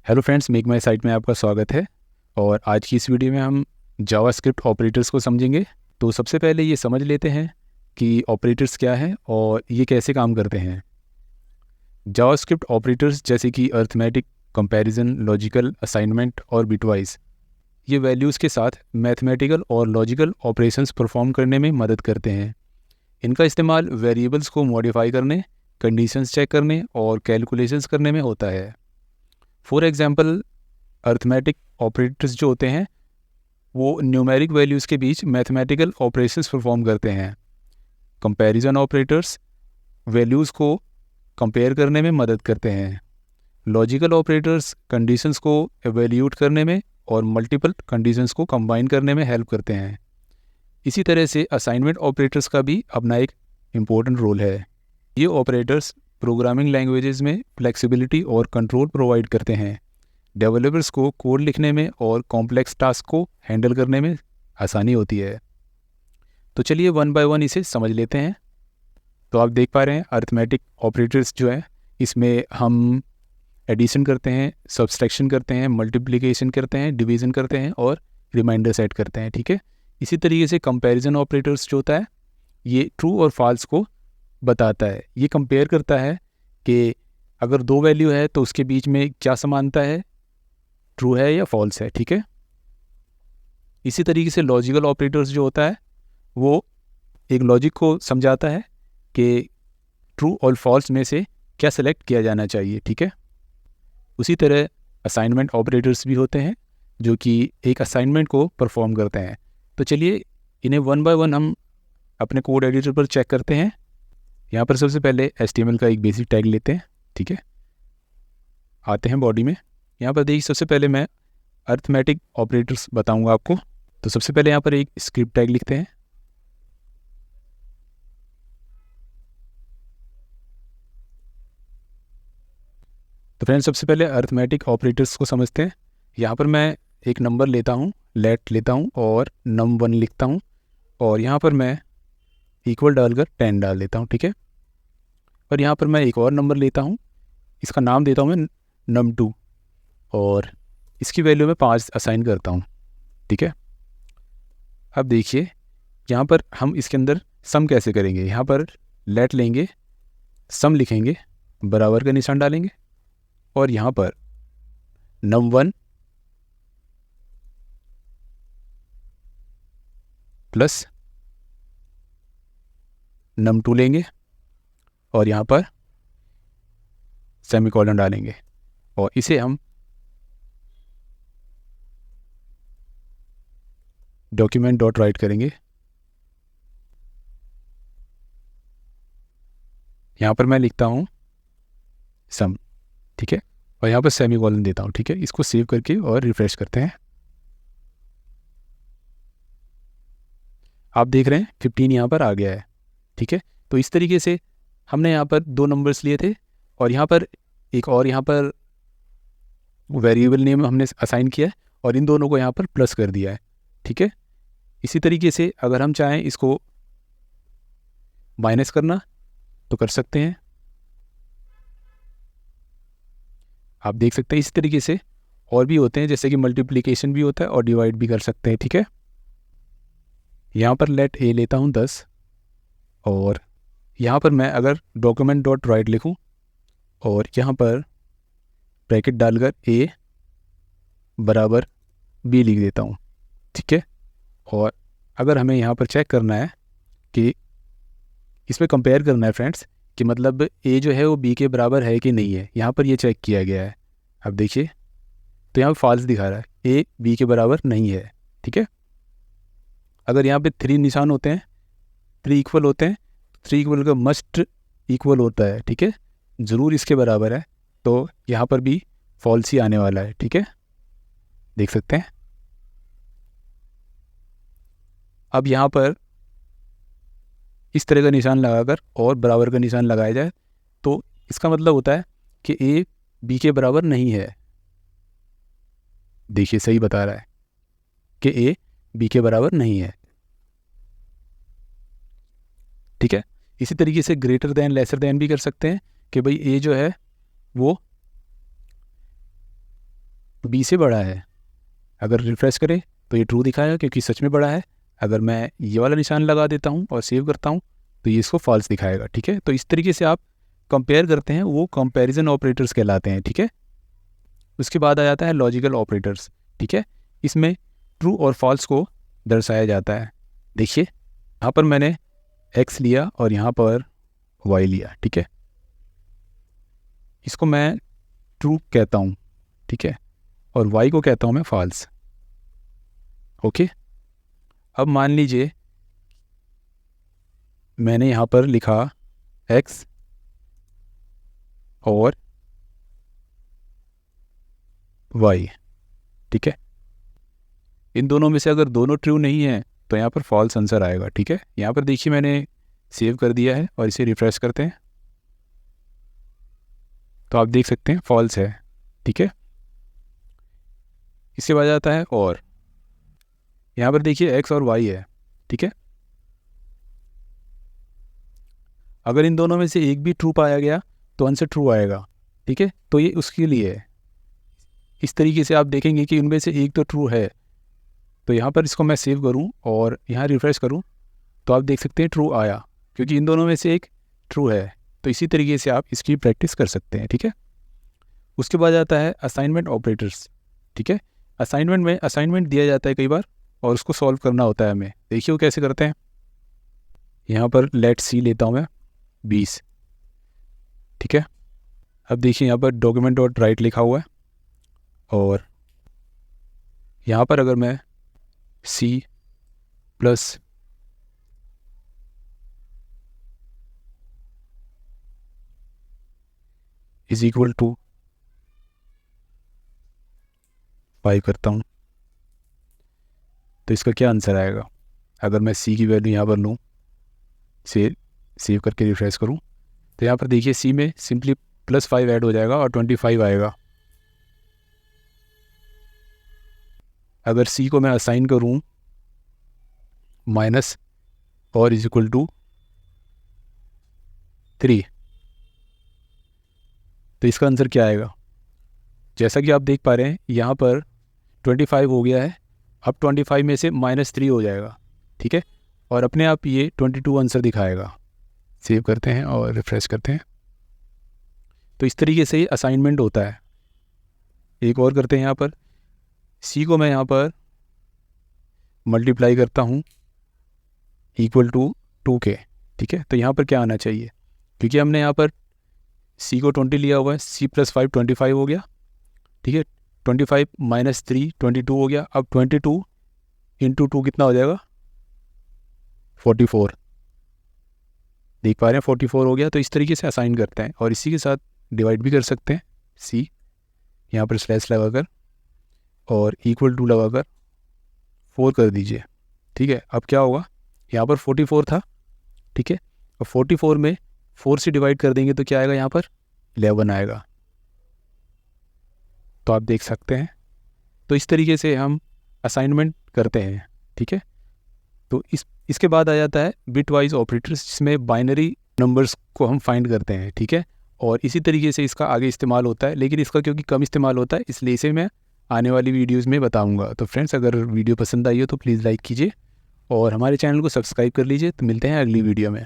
Hello friends, make माई site में आपका स्वागत है। और आज की इस वीडियो में हम जावास्क्रिप्ट ऑपरेटर्स को समझेंगे। तो सबसे पहले ये समझ लेते हैं कि ऑपरेटर्स क्या हैं और ये कैसे काम करते हैं। जावास्क्रिप्ट ऑपरेटर्स जैसे कि अर्थमेटिक, कंपैरिजन, लॉजिकल, असाइनमेंट और बिटवाइज, ये वैल्यूज़ के साथ मैथमेटिकल और लॉजिकल ऑपरेशंस परफॉर्म करने में मदद करते हैं। इनका इस्तेमाल वेरिएबल्स को मॉडिफाई करने, कंडीशंस चेक करने और कैलकुलेशंस करने में होता है। फॉर एग्जांपल, अर्थमेटिक ऑपरेटर्स जो होते हैं वो न्यूमेरिक वैल्यूज़ के बीच मैथमेटिकल ऑपरेशंस परफॉर्म करते हैं। कंपैरिजन ऑपरेटर्स वैल्यूज़ को कंपेयर करने में मदद करते हैं। लॉजिकल ऑपरेटर्स कंडीशंस को एवेल्यूट करने में और मल्टीपल कंडीशंस को कंबाइन करने में हेल्प करते हैं। इसी तरह से असाइनमेंट ऑपरेटर्स का भी अपना एक इम्पोर्टेंट रोल है। ये ऑपरेटर्स प्रोग्रामिंग लैंग्वेजेस में फ्लेक्सिबिलिटी और कंट्रोल प्रोवाइड करते हैं। डेवलपर्स को कोड लिखने में और कॉम्प्लेक्स टास्क को हैंडल करने में आसानी होती है। तो चलिए वन बाय वन इसे समझ लेते हैं। तो आप देख पा रहे हैं अर्थमेटिक ऑपरेटर्स जो है, इसमें हम एडिशन करते हैं, सब्सट्रैक्शन करते हैं, मल्टीप्लिकेशन करते हैं, डिवीज़न करते हैं और रिमाइंडर सेट करते हैं। ठीक है। इसी तरीके से कंपैरिजन ऑपरेटर्स जो होता है ये ट्रू और फॉल्स को बताता है। ये कंपेयर करता है कि अगर दो वैल्यू है तो उसके बीच में क्या समानता है, ट्रू है या फॉल्स है। ठीक है। इसी तरीके से लॉजिकल ऑपरेटर्स जो होता है वो एक लॉजिक को समझाता है कि ट्रू और फॉल्स में से क्या सेलेक्ट किया जाना चाहिए। ठीक है। उसी तरह असाइनमेंट ऑपरेटर्स भी होते हैं जो कि एक असाइनमेंट को परफॉर्म करते हैं। तो चलिए इन्हें वन बाय वन हम अपने कोड एडिटर पर चेक करते हैं। यहाँ पर सबसे पहले HTML का एक बेसिक टैग लेते हैं। ठीक है। आते हैं बॉडी में। यहाँ पर देखिए सबसे पहले मैं अर्थमेटिक ऑपरेटर्स बताऊंगा आपको। तो सबसे पहले यहाँ पर एक स्क्रिप्ट टैग लिखते हैं। तो फ्रेंड्स सबसे पहले अर्थमेटिक ऑपरेटर्स को समझते हैं। यहाँ पर मैं एक नंबर लेता हूँ, लेट लेता हूँ और num1 लिखता हूँ और यहाँ पर मैं इक्वल डालकर 10 डाल देता हूँ। ठीक है। और यहाँ पर मैं एक और नंबर लेता हूँ, इसका नाम देता हूँ मैं num2 और इसकी वैल्यू मैं 5 असाइन करता हूँ। ठीक है। अब देखिए यहाँ पर हम इसके अंदर सम कैसे करेंगे। यहाँ पर लेट लेंगे, सम लिखेंगे, बराबर का निशान डालेंगे और यहाँ पर num1 प्लस num2 लेंगे और यहाँ पर सेमीकोलन डालेंगे और इसे हम डॉक्यूमेंट डॉट राइट करेंगे। यहाँ पर मैं लिखता हूँ सम। ठीक है। और यहाँ पर सेमीकोलन देता हूँ। ठीक है। इसको सेव करके और रिफ्रेश करते हैं। आप देख रहे हैं 15 यहाँ पर आ गया है। ठीक है। तो इस तरीके से हमने यहाँ पर दो नंबर्स लिए थे और यहाँ पर एक और यहाँ पर वेरिएबल नेम हमने असाइन किया है और इन दोनों को यहाँ पर प्लस कर दिया है। ठीक है। इसी तरीके से अगर हम चाहें इसको माइनस करना तो कर सकते हैं। आप देख सकते हैं इस तरीके से और भी होते हैं, जैसे कि मल्टीप्लिकेशन भी होता है और डिवाइड भी कर सकते हैं। ठीक है। यहाँ पर लेट ए लेता हूँ 10 और यहाँ पर मैं अगर डॉक्यूमेंट डॉट राइट लिखूँ और यहाँ पर ब्रैकेट डालकर ए बराबर बी लिख देता हूँ। ठीक है। और अगर हमें यहाँ पर चेक करना है कि इसमें कंपेयर करना है फ्रेंड्स कि मतलब ए जो है वो बी के बराबर है कि नहीं है, यहाँ पर ये चेक किया गया है। अब देखिए तो यहाँ फॉल्स दिखा रहा है, ए बी के बराबर नहीं है। ठीक है। अगर यहाँ पे 3 निशान होते हैं, 3 इक्वल होते हैं, 3 इक्वल का मस्ट इक्वल होता है। ठीक है। ज़रूर इसके बराबर है, तो यहाँ पर भी फॉल्स ही आने वाला है। ठीक है। देख सकते हैं। अब यहाँ पर इस तरह का निशान लगाकर और बराबर का निशान लगाया जाए तो इसका मतलब होता है कि ए बी के बराबर नहीं है। देखिए सही बता रहा है कि ए बी के बराबर नहीं है। ठीक है। इसी तरीके से ग्रेटर दैन लेसर दैन भी कर सकते हैं कि भाई ए जो है वो बी से बड़ा है। अगर रिफ्रेश करें तो ये ट्रू दिखाएगा क्योंकि सच में बड़ा है। अगर मैं ये वाला निशान लगा देता हूँ और सेव करता हूँ तो ये इसको फॉल्स दिखाएगा। ठीक है, तो इस तरीके से आप कंपेयर करते हैं, वो कंपैरिजन ऑपरेटर्स कहलाते हैं। ठीक है, उसके बाद आ जाता है लॉजिकल ऑपरेटर्स। ठीक है, इसमें ट्रू और फॉल्स को दर्शाया जाता है। देखिए यहाँ पर मैंने x लिया और यहाँ पर y लिया। ठीक है, इसको मैं ट्रू कहता हूँ। ठीक है, और y को कहता हूँ मैं फॉल्स। ओके, अब मान लीजिए मैंने यहाँ पर लिखा x और y। ठीक है, इन दोनों में से अगर दोनों ट्रू नहीं है तो यहाँ पर फॉल्स आंसर आएगा। ठीक है, यहाँ पर देखिए मैंने सेव कर दिया है और इसे रिफ्रेश करते हैं तो आप देख सकते हैं फॉल्स है। ठीक है, इसके बाद आता है और यहाँ पर देखिए x और y है। ठीक है, अगर इन दोनों में से एक भी ट्रू पाया गया तो आंसर ट्रू आएगा। ठीक है, तो ये उसके लिए है। इस तरीके से आप देखेंगे कि उनमें से एक तो ट्रू है। तो यहाँ पर इसको मैं सेव करूँ और यहाँ रिफ्रेश करूँ तो आप देख सकते हैं ट्रू आया क्योंकि इन दोनों में से एक ट्रू है। तो इसी तरीके से आप इसकी प्रैक्टिस कर सकते हैं। ठीक है, उसके बाद आता है असाइनमेंट ऑपरेटर्स। ठीक है, असाइनमेंट में असाइनमेंट दिया जाता है कई बार और उसको सॉल्व करना होता है हमें। देखिए वो कैसे करते हैं। यहाँ पर लेट सी लेता हूँ मैं 20। ठीक है, अब देखिए यहाँ पर डॉक्यूमेंट डॉट राइट लिखा हुआ है और यहाँ पर अगर मैं C plus is equal to 5 करता हूँ तो इसका क्या आंसर आएगा। अगर मैं C की वैल्यू यहाँ पर लूँ, सेव करके रिफ्रेश करूँ तो यहाँ पर देखिए C में सिंपली +5 ऐड हो जाएगा और 25 आएगा। अगर C को मैं असाइन करूँ माइनस और इज इक्वल टू 3 तो इसका आंसर क्या आएगा। जैसा कि आप देख पा रहे हैं यहाँ पर 25 हो गया है, अब 25 में से -3 हो जाएगा। ठीक है, और अपने आप ये 22 आंसर दिखाएगा। सेव करते हैं और रिफ्रेश करते हैं तो इस तरीके से ये असाइनमेंट होता है। एक और करते हैं, यहाँ पर C को मैं यहाँ पर मल्टीप्लाई करता हूँ इक्वल टू 2k। ठीक है, तो यहाँ पर क्या आना चाहिए, क्योंकि हमने यहाँ पर C को 20 लिया हुआ है, C + 5 25 हो गया। ठीक है, 25 - 3 22 हो गया। अब 22 × 2 कितना हो जाएगा 44। देख पा रहे हैं 44 हो गया। तो इस तरीके से असाइन करते हैं और इसी के साथ डिवाइड भी कर सकते हैं। C यहाँ पर स्लैश लगाकर और इक्वल टू लगाकर 4 कर दीजिए। ठीक है, अब क्या होगा, यहाँ पर 44 था। ठीक है, और 44 में 4 से डिवाइड कर देंगे तो क्या आएगा, यहाँ पर 11 आएगा। तो आप देख सकते हैं। तो इस तरीके से हम असाइनमेंट करते हैं। ठीक है, तो इसके बाद आ जाता है बिट वाइज ऑपरेटर्स, जिसमें बाइनरी नंबर्स को हम फाइंड करते हैं। ठीक है, और इसी तरीके से इसका आगे इस्तेमाल होता है, लेकिन इसका क्योंकि कम इस्तेमाल होता है इसलिए इसे मैं आने वाली वीडियोस में बताऊंगा। तो फ्रेंड्स, अगर वीडियो पसंद आई हो तो प्लीज़ लाइक कीजिए और हमारे चैनल को सब्सक्राइब कर लीजिए। तो मिलते हैं अगली वीडियो में।